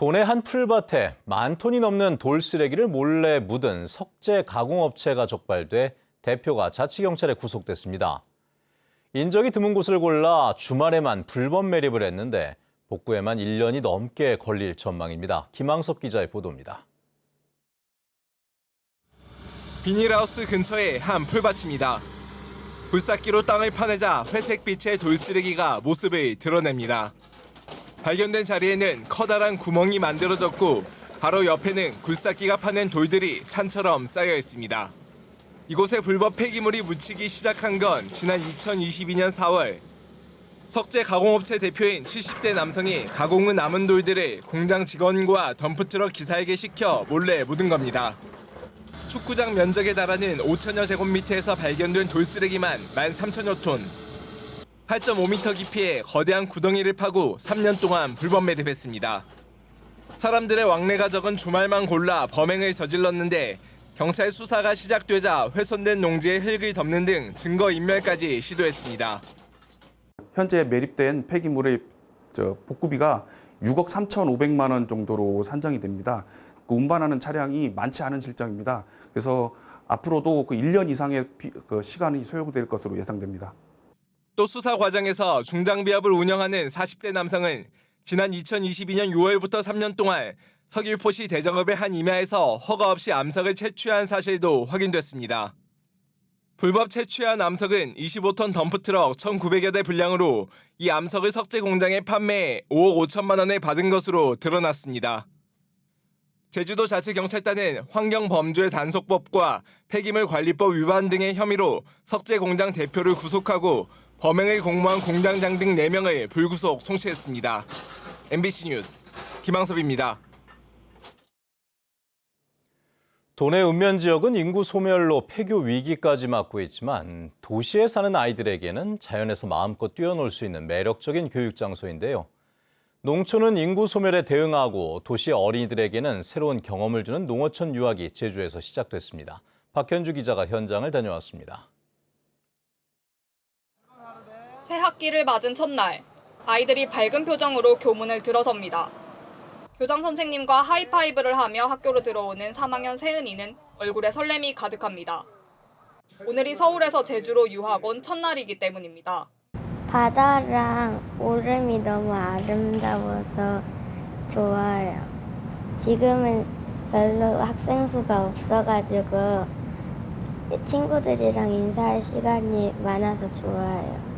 도내 한 풀밭에 10,000톤이 넘는 돌 쓰레기를 몰래 묻은 석재 가공업체가 적발돼 대표가 자치경찰에 구속됐습니다. 인적이 드문 곳을 골라 주말에만 불법 매립을 했는데 복구에만 1년이 넘게 걸릴 전망입니다. 김항섭 기자의 보도입니다. 비닐하우스 근처의 한 풀밭입니다. 불삭기로 땅을 파내자 회색빛의 돌쓰레기가 모습을 드러냅니다. 발견된 자리에는 커다란 구멍이 만들어졌고 바로 옆에는 굴삭기가 파낸 돌들이 산처럼 쌓여 있습니다. 이곳에 불법 폐기물이 묻히기 시작한 건 지난 2022년 4월. 석재 가공업체 대표인 70대 남성이 가공은 남은 돌들을 공장 직원과 덤프트럭 기사에게 시켜 몰래 묻은 겁니다. 축구장 면적에 달하는 5천여 제곱미터에서 발견된 돌쓰레기만 13,000여 톤. 8.5m 깊이의 거대한 구덩이를 파고 3년 동안 불법 매립했습니다. 사람들의 왕래가 적은 주말만 골라 범행을 저질렀는데 경찰 수사가 시작되자 훼손된 농지의 흙을 덮는 등 증거인멸까지 시도했습니다. 현재 매립된 폐기물의 복구비가 6억 3,500만 원 정도로 산정이 됩니다. 그 운반하는 차량이 많지 않은 실정입니다. 그래서 앞으로도 1년 이상의 시간이 소요될 것으로 예상됩니다. 또 수사 과정에서 중장비업을 운영하는 40대 남성은 지난 2022년 6월부터 3년 동안 서귀포시 대정읍의 한 임야에서 허가 없이 암석을 채취한 사실도 확인됐습니다. 불법 채취한 암석은 25톤 덤프트럭 1,900여 대 분량으로 이 암석을 석재 공장에 판매해 5억 5천만 원을 받은 것으로 드러났습니다. 제주도 자치경찰단은 환경범죄 단속법과 폐기물관리법 위반 등의 혐의로 석재 공장 대표를 구속하고 범행을 공모한 공장장 등 4명을 불구속 송치했습니다. MBC 뉴스 김항섭입니다. 도내 읍면 지역은 인구 소멸로 폐교 위기까지 맞고 있지만 도시에 사는 아이들에게는 자연에서 마음껏 뛰어놀 수 있는 매력적인 교육 장소인데요. 농촌은 인구 소멸에 대응하고 도시 어린이들에게는 새로운 경험을 주는 농어촌 유학이 제주에서 시작됐습니다. 박현주 기자가 현장을 다녀왔습니다. 새 학기를 맞은 첫날, 아이들이 밝은 표정으로 교문을 들어섭니다. 교장 선생님과 하이파이브를 하며 학교로 들어오는 3학년 세은이는 얼굴에 설렘이 가득합니다. 오늘이 서울에서 제주로 유학 온 첫날이기 때문입니다. 바다랑 오름이 너무 아름다워서 좋아요. 지금은 별로 학생 수가 없어가지고 친구들이랑 인사할 시간이 많아서 좋아요.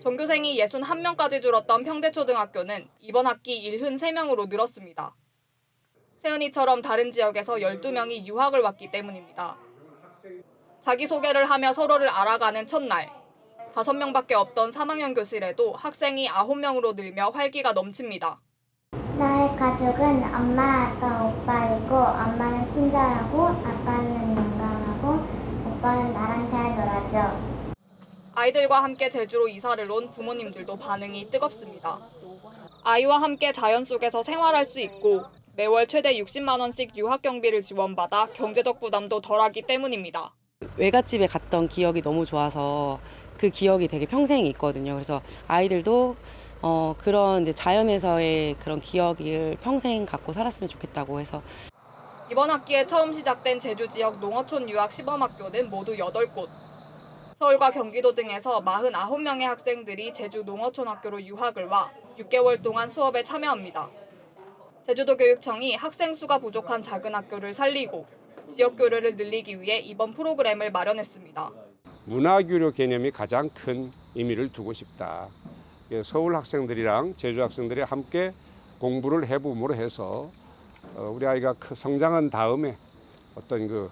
전교생이 61명까지 줄었던 평대초등학교는 이번 학기 73명으로 늘었습니다. 세은이처럼 다른 지역에서 12명이 유학을 왔기 때문입니다. 자기소개를 하며 서로를 알아가는 첫날. 5명밖에 없던 3학년 교실에도 학생이 9명으로 늘며 활기가 넘칩니다. 나의 가족은 엄마, 아빠, 오빠이고 엄마는 친절하고 아빠는 영감하고 오빠는 나랑 잘 놀아줘. 아이들과 함께 제주로 이사를 온 부모님들도 반응이 뜨겁습니다. 아이와 함께 자연 속에서 생활할 수 있고 매월 최대 60만 원씩 유학 경비를 지원받아 경제적 부담도 덜하기 때문입니다. 외갓집에 갔던 기억이 너무 좋아서 그 기억이 되게 평생 있거든요. 그래서 아이들도 그런 이제 자연에서의 그런 기억을 평생 갖고 살았으면 좋겠다고 해서. 이번 학기에 처음 시작된 제주 지역 농어촌 유학 시범학교는 모두 8곳. 서울과 경기도 등에서 49명의 학생들이 제주 농어촌 학교로 유학을 와 6개월 동안 수업에 참여합니다. 제주도 교육청이 학생 수가 부족한 작은 학교를 살리고 지역 교류를 늘리기 위해 이번 프로그램을 마련했습니다. 문화교류 개념이 가장 큰 의미를 두고 싶다. 서울 학생들이랑 제주 학생들이 함께 공부를 해봄으로 해서 우리 아이가 성장한 다음에 어떤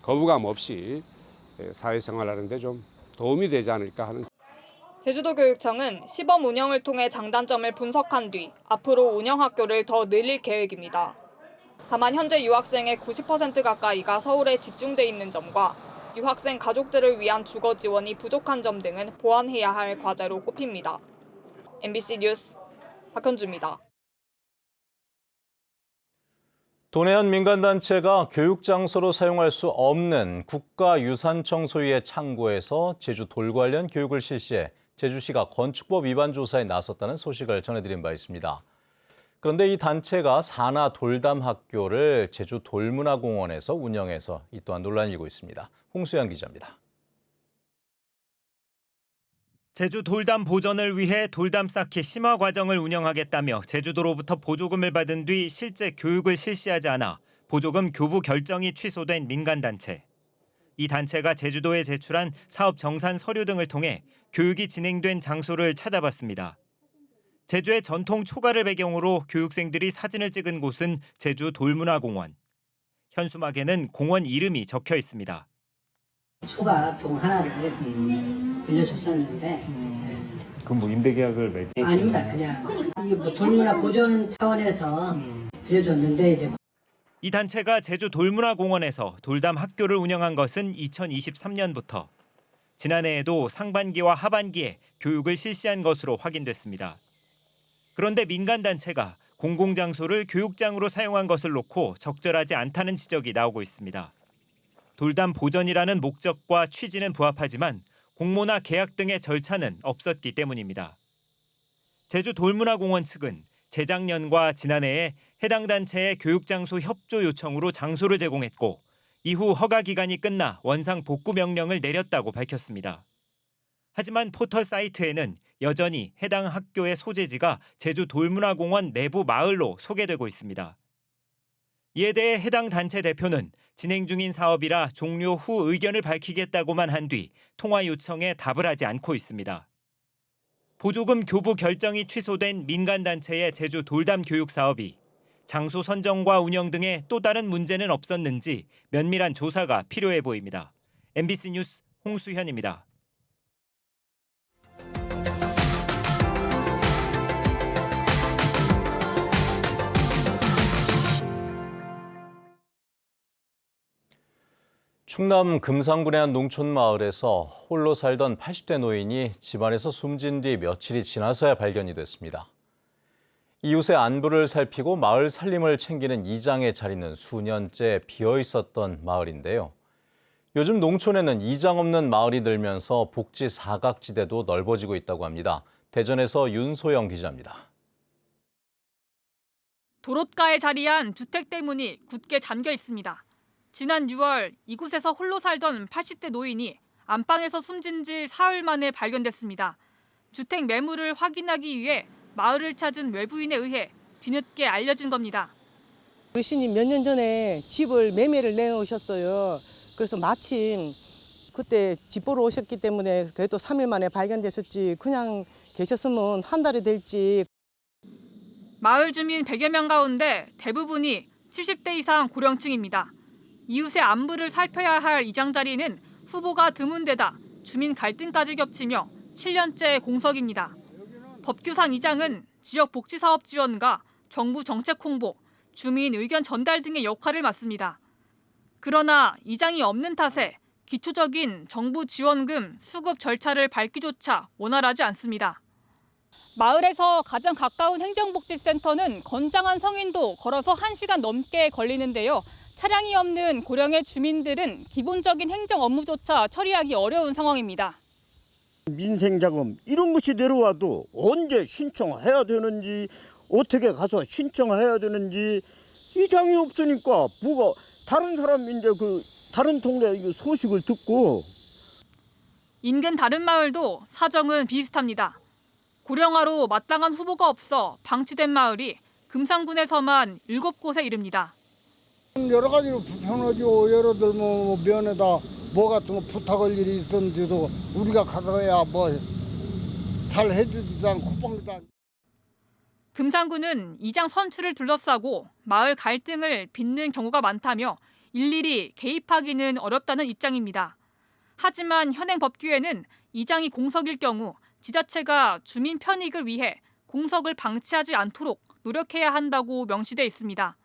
거부감 없이 사회생활하는 데 좀 도움이 되지 않을까 하는. 제주도 교육청은 시범 운영을 통해 장단점을 분석한 뒤 앞으로 운영 학교를 더 늘릴 계획입니다. 다만 현재 유학생의 90% 가까이가 서울에 집중돼 있는 점과 유학생 가족들을 위한 주거 지원이 부족한 점 등은 보완해야 할 과제로 꼽힙니다. MBC 뉴스 박현주입니다. 도내 한 민간단체가 교육장소로 사용할 수 없는 국가유산청 소유의 창고에서 제주 돌 관련 교육을 실시해 제주시가 건축법 위반 조사에 나섰다는 소식을 전해드린 바 있습니다. 그런데 이 단체가 산하 돌담 학교를 제주 돌문화공원에서 운영해서 이 또한 논란이 일고 있습니다. 홍수연 기자입니다. 제주 돌담 보전을 위해 돌담 쌓기 심화 과정을 운영하겠다며 제주도로부터 보조금을 받은 뒤 실제 교육을 실시하지 않아 보조금 교부 결정이 취소된 민간단체. 이 단체가 제주도에 제출한 사업 정산 서류 등을 통해 교육이 진행된 장소를 찾아봤습니다. 제주의 전통 초가를 배경으로 교육생들이 사진을 찍은 곳은 제주 돌문화공원. 현수막에는 공원 이름이 적혀 있습니다. 초가동 하나를 빌려줬었는데 그럼 뭐 임대계약을 맺지? 아닙니다. 그냥 이게 뭐 돌문화 보존 차원에서 빌려줬는데 이제 이 단체가 제주 돌문화공원에서 돌담 학교를 운영한 것은 2023년부터 지난해에도 상반기와 하반기에 교육을 실시한 것으로 확인됐습니다. 그런데 민간단체가 공공장소를 교육장으로 사용한 것을 놓고 적절하지 않다는 지적이 나오고 있습니다. 돌담 보전이라는 목적과 취지는 부합하지만 공모나 계약 등의 절차는 없었기 때문입니다. 제주 돌문화공원 측은 재작년과 지난해에 해당 단체의 교육장소 협조 요청으로 장소를 제공했고 이후 허가 기간이 끝나 원상 복구 명령을 내렸다고 밝혔습니다. 하지만 포털 사이트에는 여전히 해당 학교의 소재지가 제주 돌문화공원 내부 마을로 소개되고 있습니다. 이에 대해 해당 단체 대표는 진행 중인 사업이라 종료 후 의견을 밝히겠다고만 한 뒤 통화 요청에 답을 하지 않고 있습니다. 보조금 교부 결정이 취소된 민간단체의 제주 돌담 교육 사업이 장소 선정과 운영 등의 또 다른 문제는 없었는지 면밀한 조사가 필요해 보입니다. MBC 뉴스 홍수현입니다. 충남 금산군의 한 농촌 마을에서 홀로 살던 80대 노인이 집안에서 숨진 뒤 며칠이 지나서야 발견이 됐습니다. 이웃의 안부를 살피고 마을 살림을 챙기는 이장의 자리는 수년째 비어 있었던 마을인데요. 요즘 농촌에는 이장 없는 마을이 늘면서 복지 사각지대도 넓어지고 있다고 합니다. 대전에서 윤소영 기자입니다. 도로가에 자리한 주택 대문이 굳게 잠겨 있습니다. 지난 6월 이곳에서 홀로 살던 80대 노인이 안방에서 숨진 지 사흘 만에 발견됐습니다. 주택 매물을 확인하기 위해 마을을 찾은 외부인에 의해 뒤늦게 알려진 겁니다. 어르신이 몇 년 전에 집을 매매를 내놓으셨어요. 그래서 마침 그때 집 보러 오셨기 때문에 그래도 3일 만에 발견되셨지 그냥 계셨으면 한 달이 될지. 마을 주민 100여 명 가운데 대부분이 70대 이상 고령층입니다. 이웃의 안부를 살펴야 할 이장 자리는 후보가 드문 데다 주민 갈등까지 겹치며 7년째 공석입니다. 법규상 이장은 지역 복지사업 지원과 정부 정책 홍보, 주민 의견 전달 등의 역할을 맡습니다. 그러나 이장이 없는 탓에 기초적인 정부 지원금 수급 절차를 밟기조차 원활하지 않습니다. 마을에서 가장 가까운 행정복지센터는 건장한 성인도 걸어서 1시간 넘게 걸리는데요. 차량이 없는 고령의 주민들은 기본적인 행정 업무조차 처리하기 어려운 상황입니다. 민생자금 이런 것이 내려와도 언제 신청해야 되는지 어떻게 가서 신청해야 되는지 이장이 없으니까 뭐가 다른 사람 이제 다른 동네 소식을 듣고. 인근 다른 마을도 사정은 비슷합니다. 고령화로 마땅한 후보가 없어 방치된 마을이 금산군에서만 7곳에 이릅니다. 여러 가지로 불편하죠. 예를 들면 면에다 뭐 같은 거 부탁할 일이 있었는데도 우리가 가서야 뭐 잘 해주지도 않고 뻥도 안. 금산군은 이장 선출을 둘러싸고 마을 갈등을 빚는 경우가 많다며 일일이 개입하기는 어렵다는 입장입니다. 하지만 현행 법규에는 이장이 공석일 경우 지자체가 주민 편익을 위해 공석을 방치하지 않도록 노력해야 한다고 명시돼 있습니다.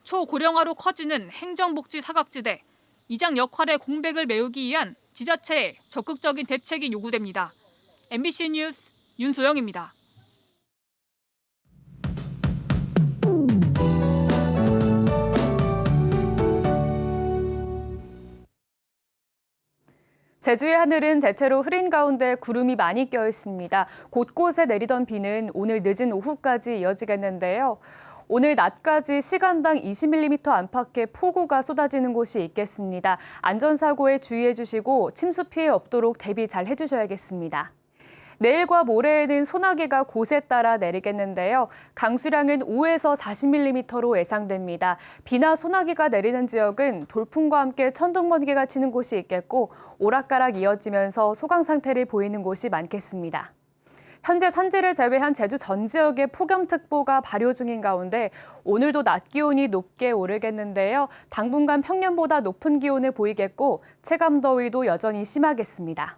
초고령화로 커지는 행정복지 사각지대, 이장 역할의 공백을 메우기 위한 지자체의 적극적인 대책이 요구됩니다. MBC 뉴스 윤소영입니다. 제주의 하늘은 대체로 흐린 가운데 구름이 많이 껴 있습니다. 곳곳에 내리던 비는 오늘 늦은 오후까지 이어지겠는데요. 오늘 낮까지 시간당 20mm 안팎의 폭우가 쏟아지는 곳이 있겠습니다. 안전사고에 주의해 주시고 침수 피해 없도록 대비 잘 해주셔야겠습니다. 내일과 모레에는 소나기가 곳에 따라 내리겠는데요. 강수량은 5에서 40mm로 예상됩니다. 비나 소나기가 내리는 지역은 돌풍과 함께 천둥번개가 치는 곳이 있겠고 오락가락 이어지면서 소강 상태를 보이는 곳이 많겠습니다. 현재 산지를 제외한 제주 전 지역에 폭염특보가 발효 중인 가운데 오늘도 낮 기온이 높게 오르겠는데요. 당분간 평년보다 높은 기온을 보이겠고 체감더위도 여전히 심하겠습니다.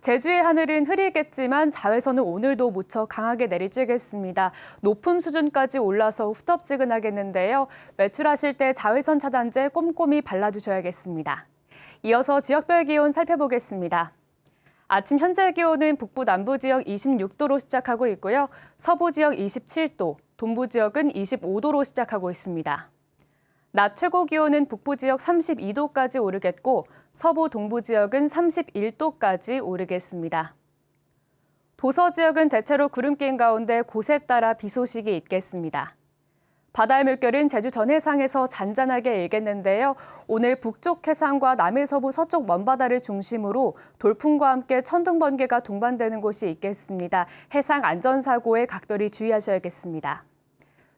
제주의 하늘은 흐리겠지만 자외선은 오늘도 무척 강하게 내리쬐겠습니다. 높은 수준까지 올라서 후텁지근하겠는데요. 외출하실 때 자외선 차단제 꼼꼼히 발라주셔야겠습니다. 이어서 지역별 기온 살펴보겠습니다. 아침 현재 기온은 북부 남부 지역 26도로 시작하고 있고요. 서부 지역 27도, 동부 지역은 25도로 시작하고 있습니다. 낮 최고 기온은 북부 지역 32도까지 오르겠고 서부 동부 지역은 31도까지 오르겠습니다. 도서 지역은 대체로 구름 낀 가운데 곳에 따라 비 소식이 있겠습니다. 바다의 물결은 제주 전 해상에서 잔잔하게 일겠는데요. 오늘 북쪽 해상과 남해서부 서쪽 먼바다를 중심으로 돌풍과 함께 천둥번개가 동반되는 곳이 있겠습니다. 해상 안전사고에 각별히 주의하셔야겠습니다.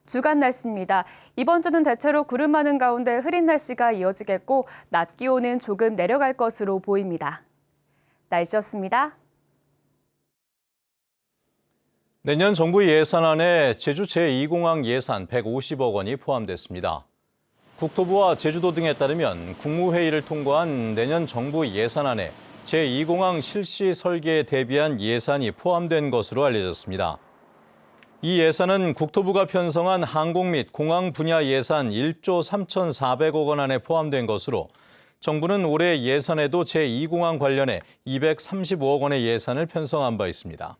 주간 날씨입니다. 이번 주는 대체로 구름 많은 가운데 흐린 날씨가 이어지겠고 낮 기온은 조금 내려갈 것으로 보입니다. 날씨였습니다. 내년 정부 예산안에 제주 제2공항 예산 150억 원이 포함됐습니다. 국토부와 제주도 등에 따르면 국무회의를 통과한 내년 정부 예산안에 제2공항 실시 설계에 대비한 예산이 포함된 것으로 알려졌습니다. 이 예산은 국토부가 편성한 항공 및 공항 분야 예산 1조 3,400억 원 안에 포함된 것으로 정부는 올해 예산에도 제2공항 관련해 235억 원의 예산을 편성한 바 있습니다.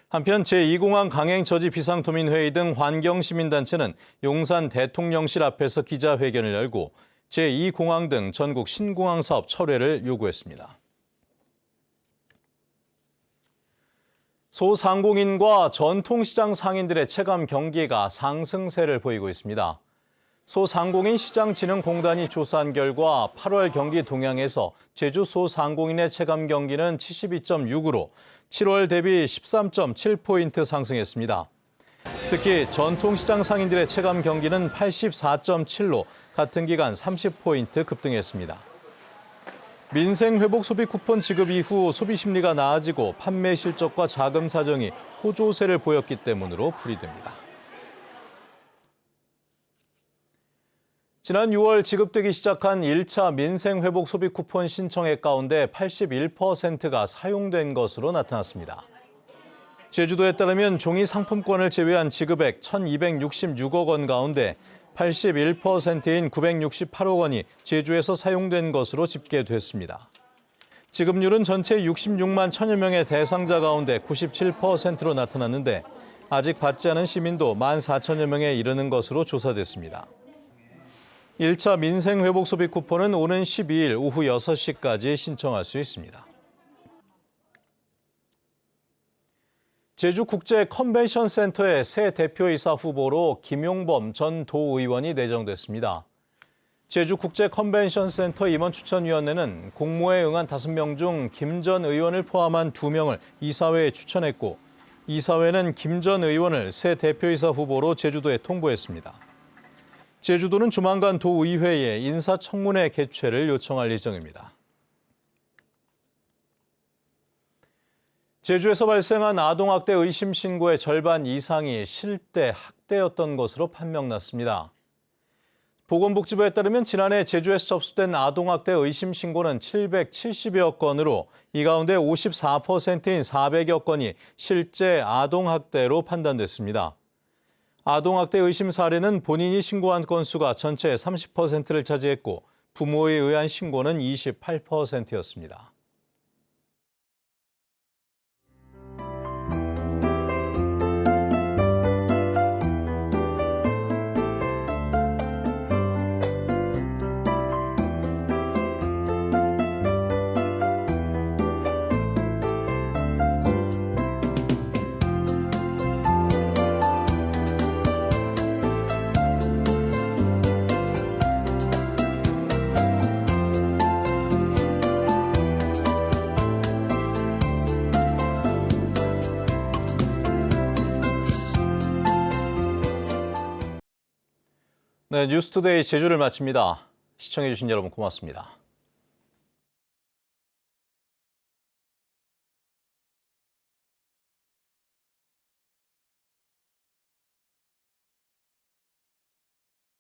한편 제2공항 강행처지 비상도민회의 등 환경시민단체는 용산 대통령실 앞에서 기자회견을 열고 제2공항 등 전국 신공항 사업 철회를 요구했습니다. 소상공인과 전통시장 상인들의 체감 경기가 상승세를 보이고 있습니다. 소상공인시장진흥공단이 조사한 결과 8월 경기 동향에서 제주 소상공인의 체감 경기는 72.6으로 7월 대비 13.7포인트 상승했습니다. 특히 전통시장 상인들의 체감 경기는 84.7로 같은 기간 30포인트 급등했습니다. 민생회복 소비 쿠폰 지급 이후 소비 심리가 나아지고 판매 실적과 자금 사정이 호조세를 보였기 때문으로 풀이됩니다. 지난 6월 지급되기 시작한 1차 민생회복 소비 쿠폰 신청액 가운데 81%가 사용된 것으로 나타났습니다. 제주도에 따르면 종이 상품권을 제외한 지급액 1,266억 원 가운데 81%인 968억 원이 제주에서 사용된 것으로 집계됐습니다. 지급률은 전체 66만 1천여 명의 대상자 가운데 97%로 나타났는데 아직 받지 않은 시민도 1만 4천여 명에 이르는 것으로 조사됐습니다. 1차 민생회복 소비 쿠폰은 오는 12일 오후 6시까지 신청할 수 있습니다. 제주국제 컨벤션 센터의 새 대표이사 후보로 김용범 전 도의원이 내정됐습니다. 제주국제 컨벤션 센터 임원 추천위원회는 공모에 응한 5명 중 김 전 의원을 포함한 2명을 이사회에 추천했고 이사회는 김 전 의원을 새 대표이사 후보로 제주도에 통보했습니다. 제주도는 조만간 도의회에 인사청문회 개최를 요청할 예정입니다. 제주에서 발생한 아동학대 의심 신고의 절반 이상이 실대 학대였던 것으로 판명났습니다. 보건복지부에 따르면 지난해 제주에서 접수된 아동학대 의심 신고는 770여 건으로 이 가운데 54%인 400여 건이 실제 아동학대로 판단됐습니다. 아동학대 의심 사례는 본인이 신고한 건수가 전체의 30%를 차지했고 부모에 의한 신고는 28%였습니다. 네, 뉴스투데이 제주를 마칩니다. 시청해주신 여러분 고맙습니다.